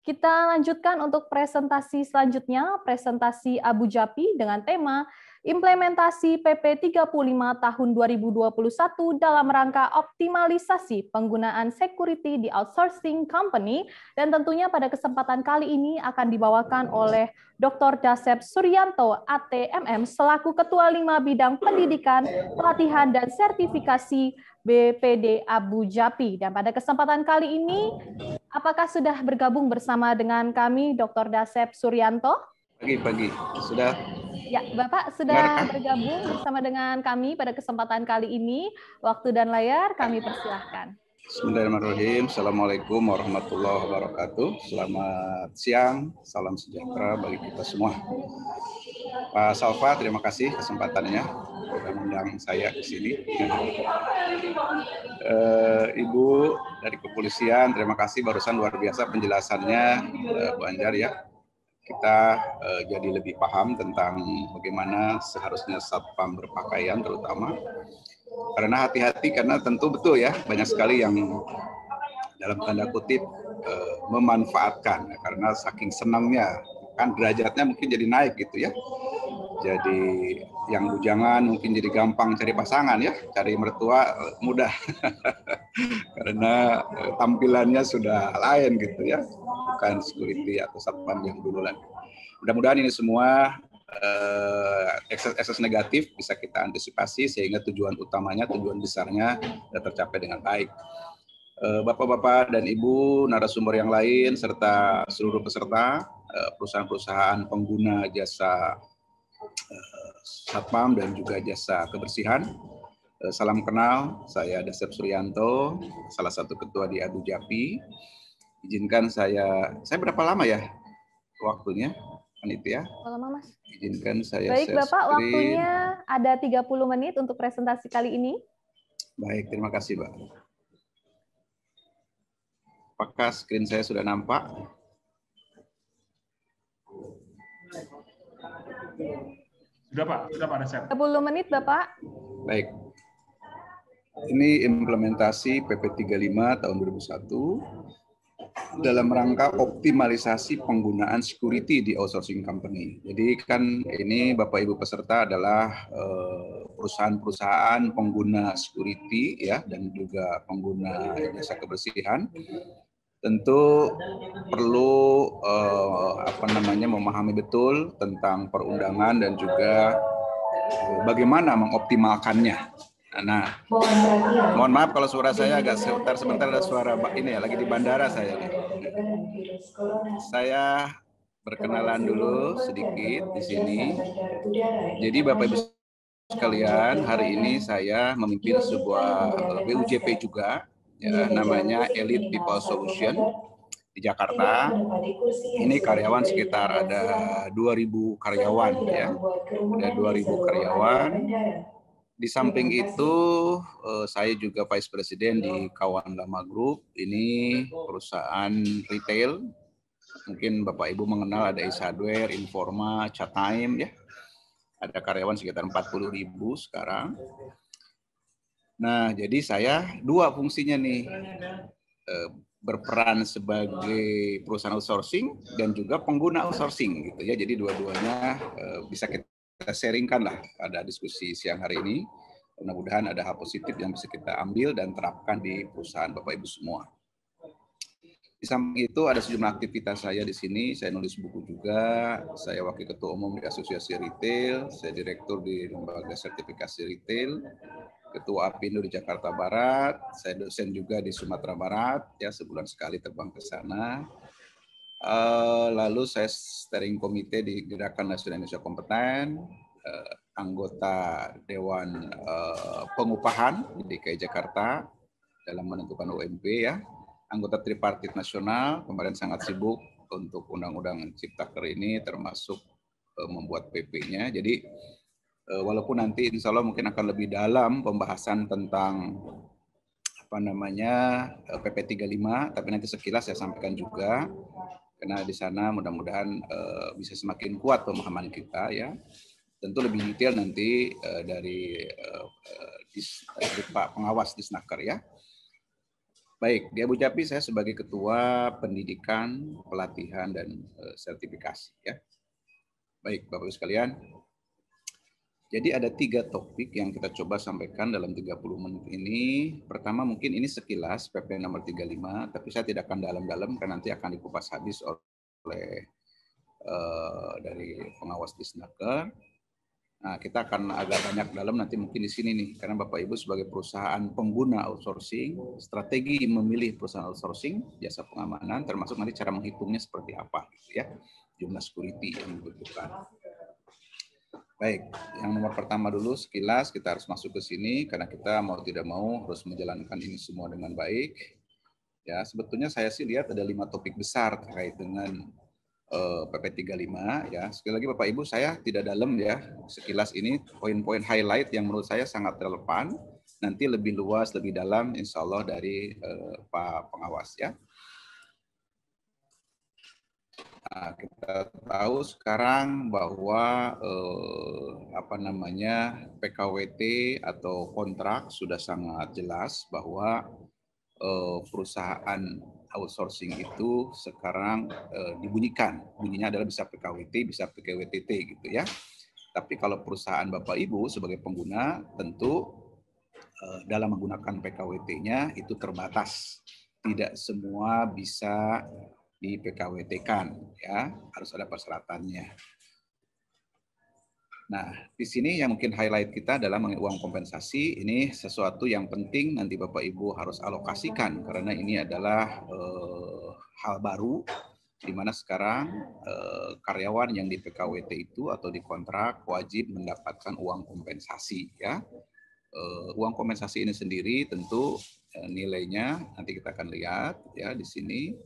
Kita lanjutkan untuk presentasi selanjutnya, presentasi Abu Japi dengan tema Implementasi PP 35 tahun 2021 dalam rangka optimalisasi penggunaan security di outsourcing company, dan tentunya pada kesempatan kali ini akan dibawakan oleh Dr. Dasep Suryanto, ATMM, selaku Ketua 5 Bidang Pendidikan, Pelatihan, dan Sertifikasi BPD Abu Japi. Dan pada kesempatan kali ini, apakah sudah bergabung bersama dengan kami Dr. Dasep Suryanto? Pagi, sudah. Ya, Bapak sudah bergabung bersama dengan kami pada kesempatan kali ini. Waktu dan layar kami persilahkan. Bismillahirrahmanirrahim. Assalamualaikum warahmatullahi wabarakatuh. Selamat siang, salam sejahtera bagi kita semua. Pak Salva, terima kasih kesempatannya sudah mengundang saya di sini. Ibu dari kepolisian, terima kasih, barusan luar biasa penjelasannya, Bu Anjar ya. Kita jadi lebih paham tentang bagaimana seharusnya satpam berpakaian, terutama karena hati-hati, karena tentu betul ya, banyak sekali yang dalam tanda kutip memanfaatkan karena saking senangnya, kan derajatnya mungkin jadi naik gitu ya. Jadi yang bujangan mungkin jadi gampang cari pasangan ya, cari mertua mudah karena tampilannya sudah lain gitu ya, bukan security atau satpam yang dulu lagi. Mudah-mudahan ini semua ekses negatif bisa kita antisipasi sehingga tujuan utamanya, tujuan besarnya tercapai dengan baik. Bapak-bapak dan Ibu, narasumber yang lain, serta seluruh peserta, perusahaan-perusahaan pengguna jasa satpam dan juga jasa kebersihan. Salam kenal, saya Dasep Suryanto, salah satu ketua di Abu Japi. Izinkan saya berapa lama ya waktunya, Panitia? Lama, Mas. Izinkan saya Baik, share Bapak, screen. waktunya ada 30 menit untuk presentasi kali ini. Baik, terima kasih, Mbak. Apakah screen saya sudah nampak? Sudah Pak Dasep. 30 menit, Bapak. Baik. Ini implementasi PP 35 tahun 2001 dalam rangka optimalisasi penggunaan security di outsourcing company. Jadi kan ini Bapak Ibu peserta adalah perusahaan-perusahaan pengguna security ya, dan juga pengguna jasa kebersihan. Tentu perlu memahami betul tentang perundangan dan juga bagaimana mengoptimalkannya. Nah, mohon maaf kalau suara saya agak sebentar ada suara ini ya, lagi di bandara saya nih. Saya berkenalan dulu sedikit di sini. Jadi Bapak Ibu sekalian, hari ini saya memimpin sebuah BUJP juga, ya, namanya Elite People Solution di Jakarta. Ini karyawan sekitar ada 2.000 karyawan ya, ada 2.000 karyawan. Di samping itu, saya juga Vice President di Kawan Lama Group. Ini perusahaan retail. Mungkin Bapak Ibu mengenal ada Ace Hardware, Informa, Chatime ya. Ada karyawan sekitar 40.000 sekarang. Nah, jadi saya dua fungsinya nih. Berperan sebagai perusahaan outsourcing dan juga pengguna outsourcing gitu ya. Jadi dua-duanya bisa kita sharingkan lah pada diskusi siang hari ini. Mudah-mudahan ada hal positif yang bisa kita ambil dan terapkan di perusahaan Bapak Ibu semua. Di samping itu ada sejumlah aktivitas saya di sini. Saya nulis buku juga. Saya wakil ketua umum di Asosiasi Retail. Saya direktur di lembaga sertifikasi retail. Ketua Apindo di Jakarta Barat. Saya dosen juga di Sumatera Barat. Ya, sebulan sekali terbang ke sana. Lalu saya steering komite di Gerakan Nasional Indonesia Kompeten, anggota Dewan Pengupahan di DKI Jakarta dalam menentukan UMP ya, anggota Tripartit Nasional, kemarin sangat sibuk untuk Undang-Undang Ciptaker ini, termasuk membuat PP-nya. Jadi walaupun nanti insya Allah mungkin akan lebih dalam pembahasan tentang PP 35, tapi nanti sekilas saya sampaikan juga. Karena di sana mudah-mudahan bisa semakin kuat pemahaman kita ya. Tentu lebih detail nanti dari Pak Pengawas Disnaker ya. Baik, di Abu Dhabi saya sebagai Ketua Pendidikan, Pelatihan, dan Sertifikasi. Ya. Baik, Bapak-Ibu sekalian. Jadi ada 3 topik yang kita coba sampaikan dalam 30 menit ini. Pertama mungkin ini sekilas PP nomor 35, tapi saya tidak akan dalam-dalam karena nanti akan dikupas habis oleh dari pengawas Disnaker. Nah, kita akan agak banyak dalam nanti mungkin di sini nih, karena Bapak Ibu sebagai perusahaan pengguna outsourcing, strategi memilih perusahaan outsourcing, jasa pengamanan, termasuk nanti cara menghitungnya seperti apa, gitu ya, jumlah security yang dibutuhkan. Baik, yang nomor pertama dulu sekilas kita harus masuk ke sini karena kita mau tidak mau harus menjalankan ini semua dengan baik. Ya, sebetulnya saya sih lihat ada 5 topik besar terkait dengan PP 35 ya. Sekali lagi Bapak Ibu, saya tidak dalam ya. Sekilas ini poin-poin highlight yang menurut saya sangat relevan. Nanti lebih luas, lebih dalam insya Allah dari Pak Pengawas ya. Nah, kita tahu sekarang bahwa PKWT atau kontrak sudah sangat jelas bahwa perusahaan outsourcing itu sekarang dibunyikan. Bunyinya adalah bisa PKWT, bisa PKWTT gitu ya. Tapi kalau perusahaan Bapak Ibu sebagai pengguna tentu dalam menggunakan PKWT-nya itu terbatas. Tidak semua bisa di PKWT-kan ya, harus ada persyaratannya. Nah, di sini yang mungkin highlight kita adalah mengenai uang kompensasi. Ini sesuatu yang penting nanti Bapak Ibu harus alokasikan karena ini adalah hal baru di mana sekarang karyawan yang di PKWT itu atau di kontrak wajib mendapatkan uang kompensasi ya. Uang kompensasi ini sendiri tentu nilainya nanti kita akan lihat ya di sini.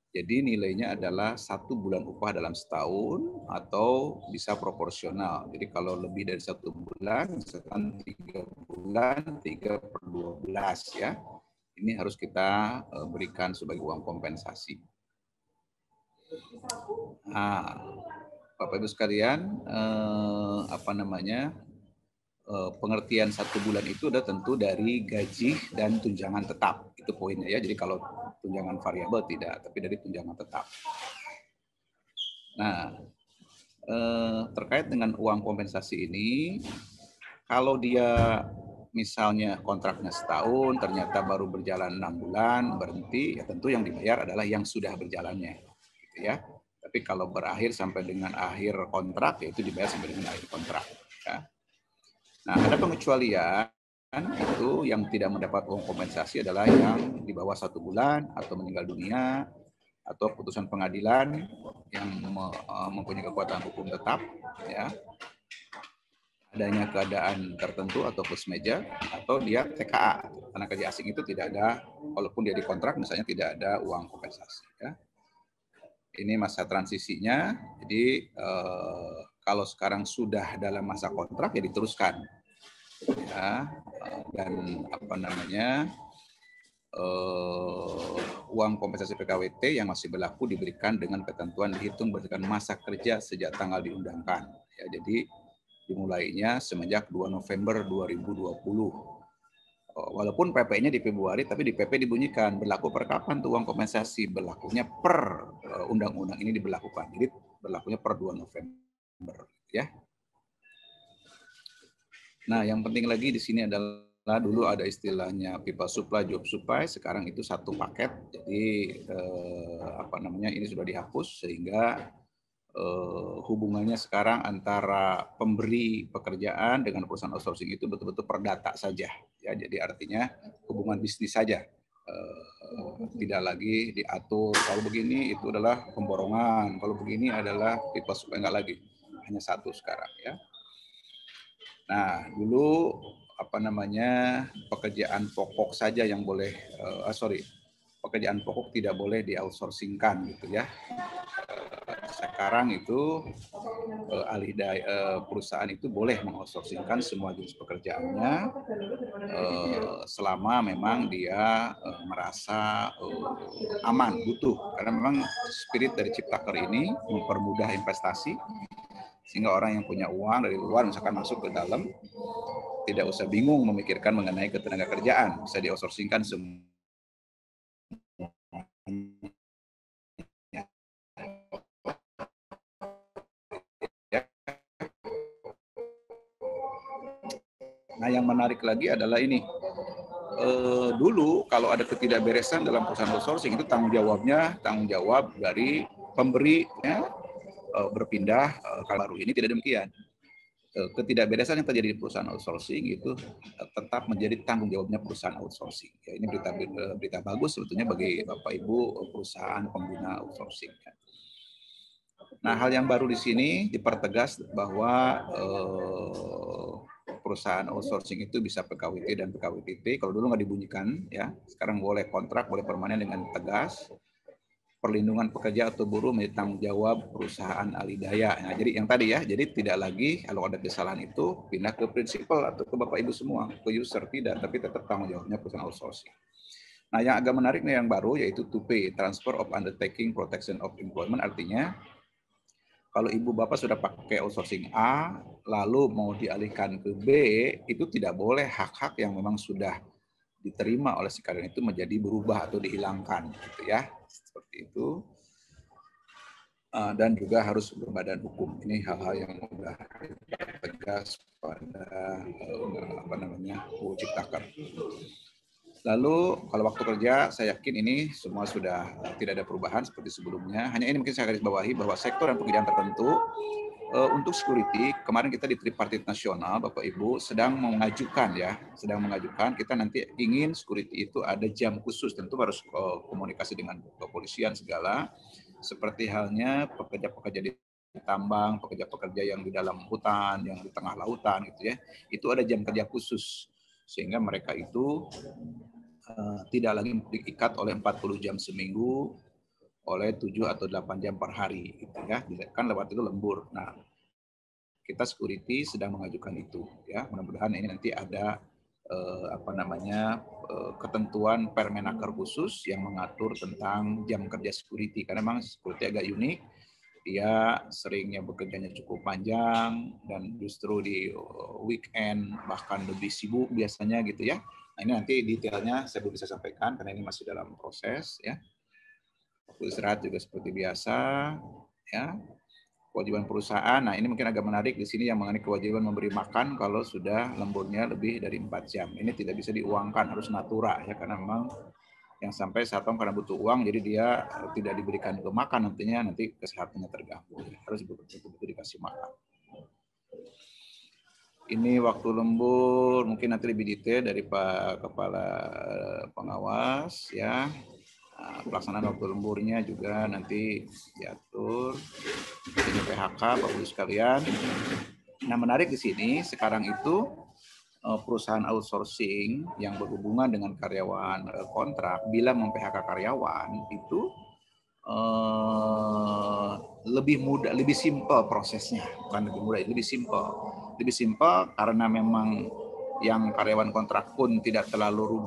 Jadi nilainya adalah 1 bulan upah dalam setahun atau bisa proporsional. Jadi kalau lebih dari 1 bulan, misalkan 3 bulan, 3/12 ya. Ini harus kita berikan sebagai uang kompensasi. Nah, Bapak Ibu sekalian, pengertian 1 bulan itu udah tentu dari gaji dan tunjangan tetap. Itu poinnya ya. Jadi kalau tunjangan variabel tidak, tapi dari tunjangan tetap. Nah, terkait dengan uang kompensasi ini, kalau dia misalnya kontraknya setahun, ternyata baru berjalan 6 bulan, berhenti, ya tentu yang dibayar adalah yang sudah berjalannya. Gitu ya. Tapi kalau berakhir sampai dengan akhir kontrak, ya itu dibayar sampai dengan akhir kontrak. Ya. Nah, ada pengecualian itu yang tidak mendapat uang kompensasi adalah yang di bawah 1 bulan atau meninggal dunia atau putusan pengadilan yang mempunyai kekuatan hukum tetap, ya, adanya keadaan tertentu atau plus meja atau dia TKA, tenaga kerja asing itu tidak ada, walaupun dia dikontrak misalnya tidak ada uang kompensasi. Ya. Ini masa transisinya, jadi kalau sekarang sudah dalam masa kontrak ya diteruskan. Ya, dan uang kompensasi PKWT yang masih berlaku diberikan dengan ketentuan dihitung berdasarkan masa kerja sejak tanggal diundangkan. Ya, jadi dimulainya semenjak 2 November 2020. Walaupun PP-nya di Februari, tapi di PP dibunyikan berlaku per kapan tuh uang kompensasi, berlakunya per undang-undang ini diberlakukan. Jadi berlakunya per 2 November. Ya. Nah, yang penting lagi di sini adalah dulu ada istilahnya pipa supply, job supply, sekarang itu satu paket. Jadi ini sudah dihapus sehingga hubungannya sekarang antara pemberi pekerjaan dengan perusahaan outsourcing itu betul-betul per data saja. Ya, jadi artinya hubungan bisnis saja. Tidak lagi diatur kalau begini itu adalah pemborongan, kalau begini adalah pipa supply, enggak lagi. Hanya satu sekarang ya. Nah, dulu pekerjaan pokok saja yang boleh pekerjaan pokok tidak boleh di-outsourcingkan gitu ya. Sekarang itu perusahaan itu boleh meng-outsourcingkan semua jenis pekerjaannya selama memang dia merasa aman, butuh. Karena memang spirit dari Ciptaker ini mempermudah investasi sehingga orang yang punya uang dari luar misalkan masuk ke dalam tidak usah bingung memikirkan mengenai ketenaga kerjaan, bisa di-outsourcingkan semua yang menarik lagi adalah ini. Dulu kalau ada ketidakberesan dalam perusahaan outsourcing itu tanggung jawab dari pemberi ya, berpindah kalau baru ini tidak demikian. Ketidakberesan yang terjadi di perusahaan outsourcing itu tetap menjadi tanggung jawabnya perusahaan outsourcing. Ya, ini berita bagus sebetulnya bagi Bapak Ibu perusahaan pengguna outsourcing. Nah, hal yang baru di sini dipertegas bahwa perusahaan outsourcing itu bisa PKWT dan PKWTT. Kalau dulu nggak dibunyikan, ya sekarang boleh kontrak, boleh permanen dengan tegas. Perlindungan pekerja atau buruh menjadi tanggung jawab perusahaan alidaya. Nah, jadi yang tadi ya, jadi tidak lagi kalau ada kesalahan itu pindah ke prinsipal atau ke Bapak Ibu semua, ke user tidak, tapi tetap tanggung jawabnya perusahaan outsourcing. Nah, yang agak menarik nih yang baru yaitu TUPE, Transfer of Undertaking Protection of Employment, artinya kalau Ibu Bapak sudah pakai outsourcing A, lalu mau dialihkan ke B, itu tidak boleh hak-hak yang memang sudah diterima oleh si karyawan itu menjadi berubah atau dihilangkan, gitu ya. Seperti itu. Dan juga harus berbadan hukum. Ini hal-hal yang sudah tegas pada UU Ciptaker. Lalu kalau waktu kerja, saya yakin ini semua sudah tidak ada perubahan seperti sebelumnya. Hanya ini mungkin saya garis bawahi bahwa sektor dan pekerjaan tertentu untuk security, kemarin kita di Tripartit Nasional, Bapak Ibu, sedang mengajukan kita nanti ingin security itu ada jam khusus, tentu harus komunikasi dengan kepolisian segala, seperti halnya pekerja-pekerja di tambang, pekerja-pekerja yang di dalam hutan, yang di tengah lautan, gitu ya, itu ada jam kerja khusus, sehingga mereka itu tidak lagi diikat oleh 40 jam seminggu, oleh 7 atau 8 jam per hari, gitu ya. Kan lewat itu lembur. Nah, kita security sedang mengajukan itu, ya. Mudah-mudahan ini nanti ada ketentuan Permenaker khusus yang mengatur tentang jam kerja security. Karena memang security agak unik, dia seringnya bekerjanya cukup panjang dan justru di weekend bahkan lebih sibuk biasanya, gitu ya. Nah, ini nanti detailnya saya belum bisa sampaikan karena ini masih dalam proses, ya. Waktu istirahat juga seperti biasa, ya. Kewajiban perusahaan, nah ini mungkin agak menarik di sini yang mengenai kewajiban memberi makan kalau sudah lemburnya lebih dari 4 jam. Ini tidak bisa diuangkan, harus natura, ya, karena memang yang sampai satpam karena butuh uang, jadi dia tidak diberikan ke makan, nanti kesehatannya terganggu, ya. Harus betul-betul dikasih makan. Ini waktu lembur mungkin nanti lebih detail dari Pak Kepala Pengawas, ya. Nah, pelaksanaan waktu lemburnya juga nanti diatur. Ini PHK, Bapak Ibu sekalian. Nah, menarik di sini sekarang itu perusahaan outsourcing yang berhubungan dengan karyawan kontrak, bila mem-PHK karyawan itu lebih mudah, lebih simpel prosesnya, bukan lebih mudah, lebih simpel karena memang yang karyawan kontrak pun tidak terlalu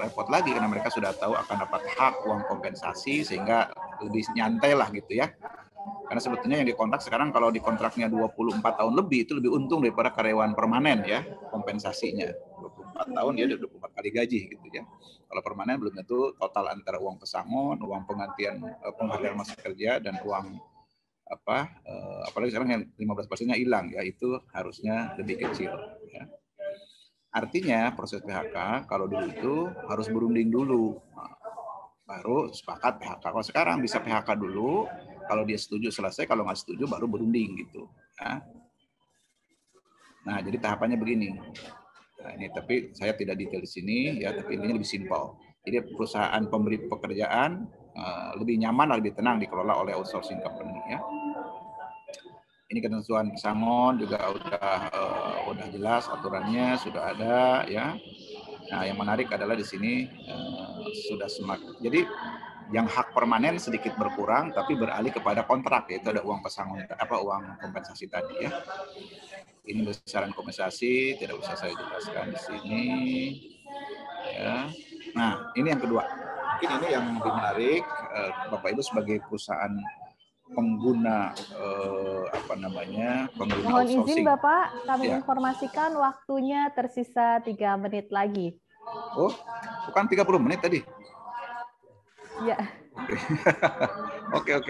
repot lagi karena mereka sudah tahu akan dapat hak uang kompensasi, sehingga lebih nyantai lah, gitu ya. Karena sebetulnya yang dikontrak sekarang kalau dikontraknya 24 tahun lebih itu lebih untung daripada karyawan permanen, ya, kompensasinya. 24 tahun dia 24 kali gaji, gitu ya. Kalau permanen belum tentu total antara uang pesangon, uang penggantian penghargaan masa kerja dan uang apalagi sekarang yang 15%-nya hilang, ya, itu harusnya lebih kecil, ya. Artinya proses PHK kalau dulu itu harus berunding dulu, baru sepakat PHK. Kalau sekarang bisa PHK dulu, kalau dia setuju selesai, kalau nggak setuju baru berunding, gitu. Nah, jadi tahapannya begini. Nah, ini tapi saya tidak detail di sini, ya, tapi ini lebih simpel. Jadi perusahaan pemberi pekerjaan lebih nyaman, lebih tenang dikelola oleh outsourcing company, ya. Ini ketentuan pesangon juga udah jelas aturannya, sudah ada, ya. Nah, yang menarik adalah di sini sudah semakin. Jadi yang hak permanen sedikit berkurang, tapi beralih kepada kontrak, yaitu ada uang pesangon, uang kompensasi tadi, ya. Ini besaran kompensasi tidak usah saya jelaskan di sini, ya. Nah, ini yang kedua. Mungkin ini yang lebih menarik, Bapak Ibu sebagai perusahaan pengguna pengguna Mohon outsourcing. Izin Bapak, kami ya. Informasikan waktunya tersisa 3 menit lagi. Oh, bukan 30 menit tadi? Ya. Oke.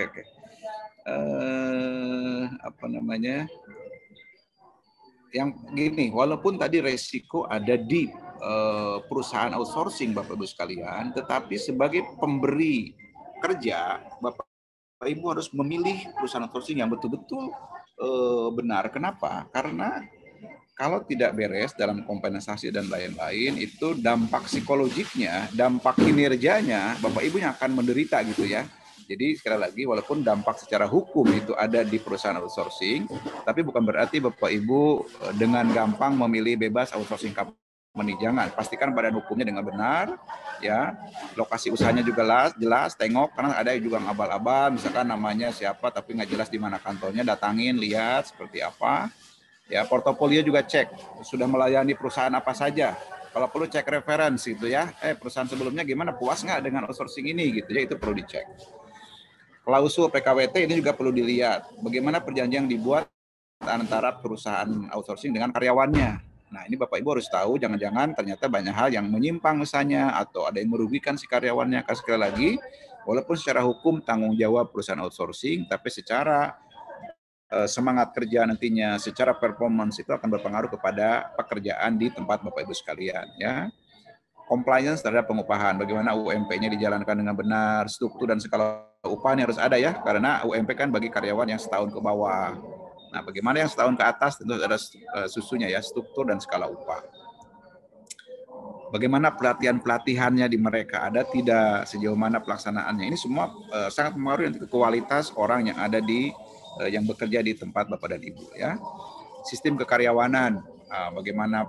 yang gini, walaupun tadi resiko ada di perusahaan outsourcing Bapak Ibu sekalian, tetapi sebagai pemberi kerja, Bapak Ibu harus memilih perusahaan outsourcing yang betul-betul benar. Kenapa? Karena kalau tidak beres dalam kompensasi dan lain-lain, itu dampak psikologiknya, dampak kinerjanya, Bapak Ibu yang akan menderita gitu ya. Jadi sekali lagi, walaupun dampak secara hukum itu ada di perusahaan outsourcing, tapi bukan berarti Bapak Ibu dengan gampang memilih bebas outsourcing company. Jangan, pastikan badan hukumnya dengan benar, ya. Lokasi usahanya juga jelas, tengok, karena ada juga ngabal-abal, misalkan namanya siapa tapi nggak jelas di mana kantornya, datangin, lihat seperti apa. Ya, portofolio juga cek, sudah melayani perusahaan apa saja. Kalau perlu cek referensi itu ya, perusahaan sebelumnya gimana, puas nggak dengan outsourcing ini gitu ya, itu perlu dicek. Klausul PKWT ini juga perlu dilihat, bagaimana perjanjian yang dibuat antara perusahaan outsourcing dengan karyawannya. Nah, ini Bapak Ibu harus tahu, jangan-jangan ternyata banyak hal yang menyimpang misalnya, atau ada yang merugikan si karyawannya. Karena sekali lagi, walaupun secara hukum tanggung jawab perusahaan outsourcing, tapi secara semangat kerja nantinya, secara performance itu akan berpengaruh kepada pekerjaan di tempat Bapak Ibu sekalian. Ya, compliance terhadap pengupahan, bagaimana UMP-nya dijalankan dengan benar, struktur dan skala upah ini harus ada ya, karena UMP kan bagi karyawan yang setahun ke bawah. Nah, bagaimana yang setahun ke atas tentu ada susunya ya, struktur dan skala upah. Bagaimana pelatihan-pelatihannya di mereka, ada tidak, sejauh mana pelaksanaannya. Ini semua sangat mempengaruhi ke kualitas orang yang ada di yang bekerja di tempat Bapak dan Ibu ya. Sistem kekaryawanan, bagaimana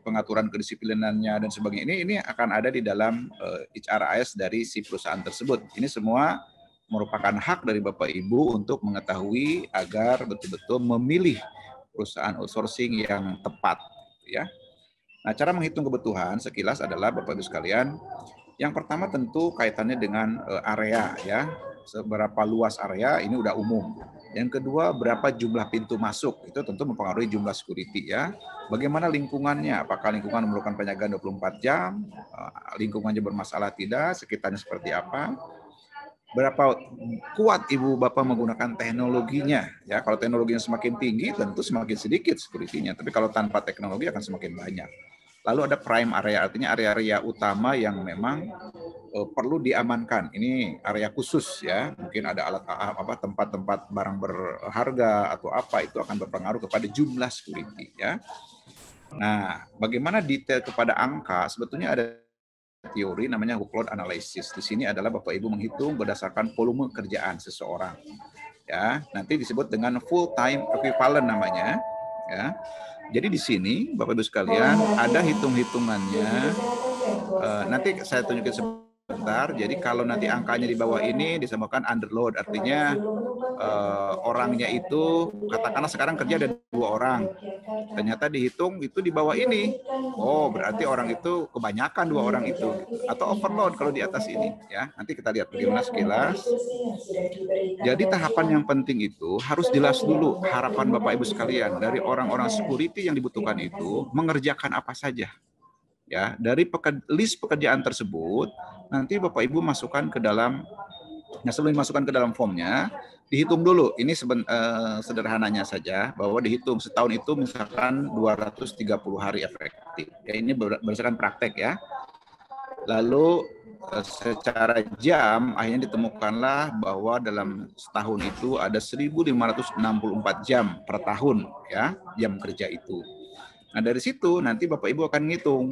pengaturan kedisiplinannya dan sebagainya. Ini akan ada di dalam HRIS dari si perusahaan tersebut. Ini semua merupakan hak dari Bapak Ibu untuk mengetahui agar betul-betul memilih perusahaan outsourcing yang tepat ya. Nah, cara menghitung kebutuhan sekilas adalah Bapak Ibu sekalian, yang pertama tentu kaitannya dengan area ya. Seberapa luas area ini udah umum. Yang kedua, berapa jumlah pintu masuk, itu tentu mempengaruhi jumlah security ya. Bagaimana lingkungannya, apakah lingkungan memerlukan penjagaan 24 jam, lingkungannya bermasalah tidak, sekitarnya seperti apa. Berapa kuat Ibu Bapak menggunakan teknologinya ya. Kalau teknologinya semakin tinggi tentu semakin sedikit security-nya, tapi kalau tanpa teknologi akan semakin banyak. Lalu ada prime area, artinya area-area utama yang memang perlu diamankan. Ini area khusus ya, mungkin ada alat tempat-tempat barang berharga atau apa, itu akan berpengaruh kepada jumlah security ya. Nah, bagaimana detail kepada angka, sebetulnya ada teori namanya workload analysis. Di sini adalah Bapak Ibu menghitung berdasarkan volume kerjaan seseorang. Ya, nanti disebut dengan full time equivalent namanya, ya. Jadi di sini Bapak Ibu sekalian ada hitung-hitungannya. Nanti saya tunjukin sebentar. Jadi kalau nanti angkanya di bawah ini disebutkan underload, artinya orangnya itu katakanlah sekarang kerja ada 2 orang. Ternyata dihitung itu di bawah ini. Oh, berarti orang itu kebanyakan 2 orang itu. Atau overload kalau di atas ini. Ya, nanti kita lihat bagaimana sekilas. Jadi tahapan yang penting itu harus jelas dulu harapan Bapak Ibu sekalian. Dari orang-orang security yang dibutuhkan itu mengerjakan apa saja. Ya, dari list pekerjaan tersebut, nanti Bapak Ibu masukkan ke dalam, sebelum dimasukkan ke dalam formnya, dihitung dulu. Ini sederhananya saja, bahwa dihitung setahun itu misalkan 230 hari efektif. Ya, ini berdasarkan praktek ya. Lalu secara jam, akhirnya ditemukanlah bahwa dalam setahun itu ada 1.564 jam per tahun ya, jam kerja itu. Nah, dari situ nanti Bapak Ibu akan ngitung,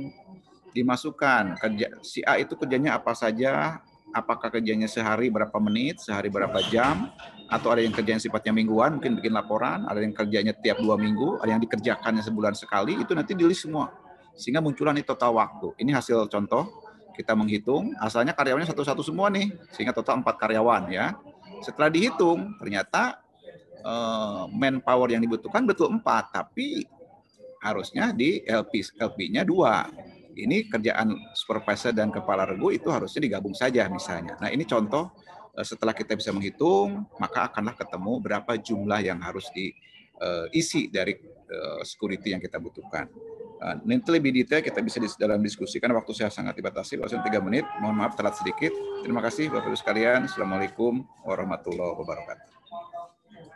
dimasukkan kerja si A itu kerjanya apa saja, apakah kerjanya sehari berapa menit, sehari berapa jam, atau ada yang kerjanya sifatnya mingguan, mungkin bikin laporan, ada yang kerjanya tiap 2 minggu, ada yang dikerjakannya sebulan sekali, itu nanti di-list semua. Sehingga munculan ini total waktu. Ini hasil contoh, kita menghitung, asalnya karyawannya satu-satu semua nih, sehingga total 4 karyawan ya. Setelah dihitung, ternyata manpower yang dibutuhkan betul 4, tapi harusnya di LP-nya 2. Ini kerjaan supervisor dan kepala regu itu harusnya digabung saja misalnya. Nah, ini contoh setelah kita bisa menghitung, maka akanlah ketemu berapa jumlah yang harus diisi dari security yang kita butuhkan. Nanti lebih detail kita bisa dalam diskusi, karena waktu saya sangat dibatasi, baru 3 menit. Mohon maaf telat sedikit. Terima kasih Bapak Ibu sekalian. Assalamualaikum warahmatullahi wabarakatuh.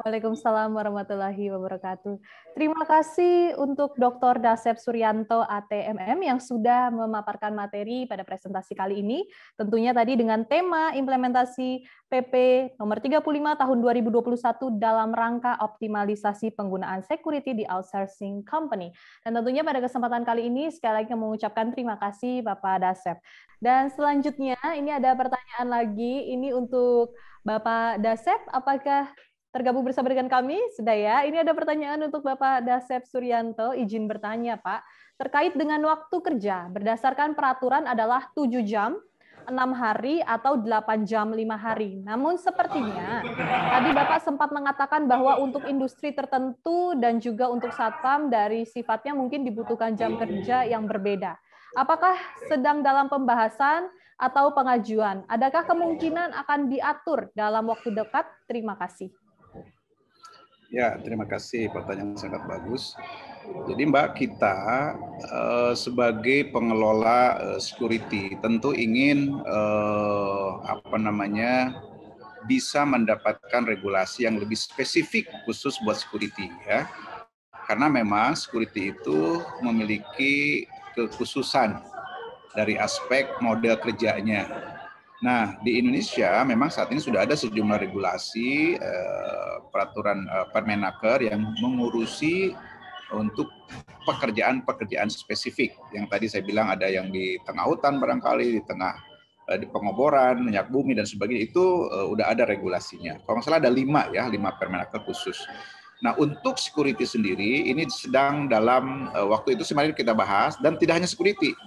Waalaikumsalam warahmatullahi wabarakatuh. Terima kasih untuk Dr. Dasep Suryanto, ATMM, yang sudah memaparkan materi pada presentasi kali ini. Tentunya tadi dengan tema implementasi PP nomor 35 tahun 2021 dalam rangka optimalisasi penggunaan security di outsourcing company. Dan tentunya pada kesempatan kali ini sekali lagi mengucapkan terima kasih Bapak Dasep. Dan selanjutnya ini ada pertanyaan lagi, ini untuk Bapak Dasep, apakah tergabung bersama dengan kami? Sudah ya. Ini ada pertanyaan untuk Bapak Dasep Suryanto. Izin bertanya, Pak. Terkait dengan waktu kerja, berdasarkan peraturan adalah 7 jam, 6 hari, atau 8 jam, 5 hari. Namun sepertinya, tadi Bapak sempat mengatakan bahwa untuk industri tertentu dan juga untuk satpam dari sifatnya mungkin dibutuhkan jam kerja yang berbeda. Apakah sedang dalam pembahasan atau pengajuan? Adakah kemungkinan akan diatur dalam waktu dekat? Terima kasih. Ya, terima kasih. Pertanyaan sangat bagus. Jadi Mbak, kita sebagai pengelola security tentu ingin bisa mendapatkan regulasi yang lebih spesifik khusus buat security ya. Karena memang security itu memiliki kekhususan dari aspek model kerjanya. Nah, di Indonesia memang saat ini sudah ada sejumlah regulasi peraturan Permenaker yang mengurusi untuk pekerjaan-pekerjaan spesifik. Yang tadi saya bilang ada yang di tengah hutan barangkali, di pengoboran, minyak bumi dan sebagainya, itu udah ada regulasinya. Kalau nggak salah ada 5 Permenaker khusus. Nah, untuk security sendiri ini sedang dalam waktu itu sebenarnya kita bahas, dan tidak hanya security.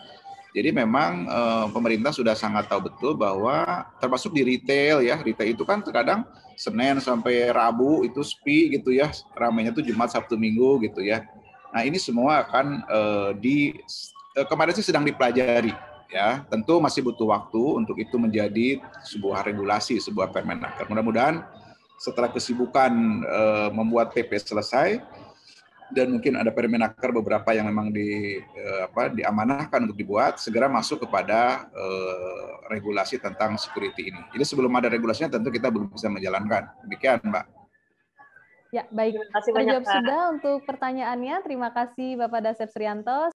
Jadi memang pemerintah sudah sangat tahu betul bahwa termasuk di retail ya, retail itu kan terkadang Senin sampai Rabu itu sepi gitu ya, ramainya itu Jumat, Sabtu, Minggu gitu ya. Nah ini semua akan kemarin sih sedang dipelajari ya, tentu masih butuh waktu untuk itu menjadi sebuah regulasi, sebuah Permenaker. Mudah-mudahan setelah kesibukan membuat PP selesai, dan mungkin ada Permenaker beberapa yang memang diamanahkan untuk dibuat, segera masuk kepada regulasi tentang security ini. Jadi sebelum ada regulasinya tentu kita belum bisa menjalankan. Demikian, Mbak. Ya, baik. Terjawab sudah untuk pertanyaannya. Terima kasih Bapak Dasep Suryanto.